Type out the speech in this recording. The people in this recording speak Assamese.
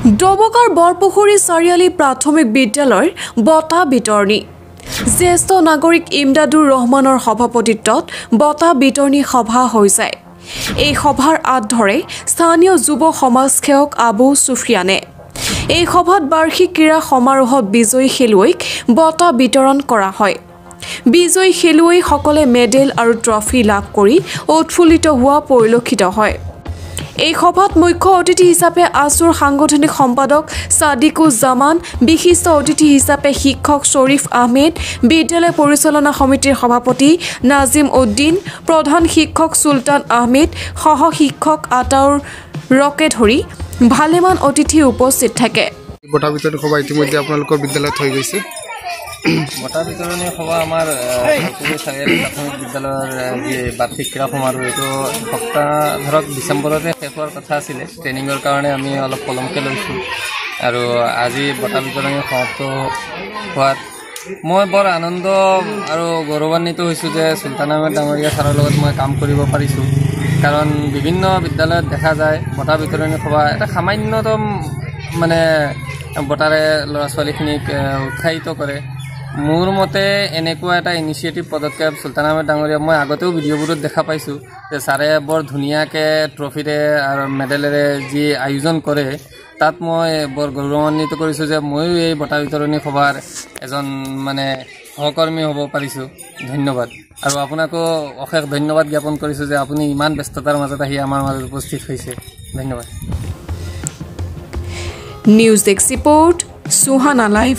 ডবকাৰ বৰপুখুৰী চাৰিআলি প্ৰাথমিক বিদ্যালয়ৰ বঁটা বিতৰণী জ্যেষ্ঠ নাগৰিক ইমদাদুৰ ৰহমানৰ সভাপতিত্বত বঁটা বিতৰণী সভা হৈছে। এই সভাৰ আঁত ধৰে স্থানীয় যুৱ সমাজসেৱক আবু সুফিয়ানে। এই সভাত বাৰ্ষিক ক্ৰীড়া সমাৰোহত বিজয়ী খেলুৱৈক বঁটা বিতৰণ কৰা হয়। বিজয়ী খেলুৱৈসকলে মেডেল আৰু ট্ৰফি লাভ কৰি উৎফুল্লিত হোৱা পৰিলক্ষিত হয়। এই সভাত মুখ্য অতিথি হিচাপে আসুৰ সাংগঠনিক সম্পাদক সাদিকুজ্জামান, বিশিষ্ট অতিথি হিচাপে শিক্ষক শ্বৰীফ আহমেদ, বিদ্যালয় পৰিচালনা সমিতিৰ সভাপতি নাজিম উদ্দিন, প্ৰধান শিক্ষক সুলতান আহমেদ, সহ শিক্ষক আতাউৰকে ধৰি ভালেমান অতিথি উপস্থিত থাকে। বঁটা বিতৰণী সভা ইতিমধ্যে আপোনালোকৰ বিদ্যালয়ত হৈ গৈছে। বঁটা বিতৰণী সভা আমাৰ চাৰিআলি প্ৰাথমিক বিদ্যালয়ৰ যি বাৰ্ষিক ক্ৰীড়া সমাৰোহ এইটো সপ্তাহ ধৰক ডিচেম্বৰতে শেষ হোৱাৰ কথা আছিলে। ট্ৰেইনিঙৰ কাৰণে আমি অলপ পলমকৈ লৈছোঁ আৰু আজি বঁটা বিতৰণী সমাপ্ত হোৱাত মই বৰ আনন্দ আৰু গৌৰৱান্বিত হৈছোঁ যে চুলতান আহমেদ ডাঙৰীয়া ছাৰৰ লগত মই কাম কৰিব পাৰিছোঁ। কাৰণ বিভিন্ন বিদ্যালয়ত দেখা যায় বঁটা বিতৰণী সভা এটা সামান্যতম বঁটাৰে ল'ৰা ছোৱালীখিনিক উৎসাহিত কৰে। মোৰ মতে এনেকুৱা এটা ইনিচিয়েটিভ পদক্ষেপ চুলতান আহমেদ ডাঙৰীয়া মই আগতেও ভিডিঅ'বোৰত দেখা পাইছোঁ যে ছাৰে বৰ ধুনীয়াকৈ ট্ৰফিৰে আৰু মেডেলেৰে যি আয়োজন কৰে, তাত মই বৰ গৌৰৱান্বিত কৰিছোঁ যে ময়ো এই বঁটা বিতৰণী সভাৰ এজন সহকৰ্মী হ'ব পাৰিছোঁ। ধন্যবাদ। আৰু আপোনাকো অশেষ ধন্যবাদ জ্ঞাপন কৰিছোঁ যে আপুনি ইমান ব্যস্ততাৰ মাজত আহি আমাৰ মাজত উপস্থিত হৈছে। ধন্যবাদ। News desk report, Suhana live.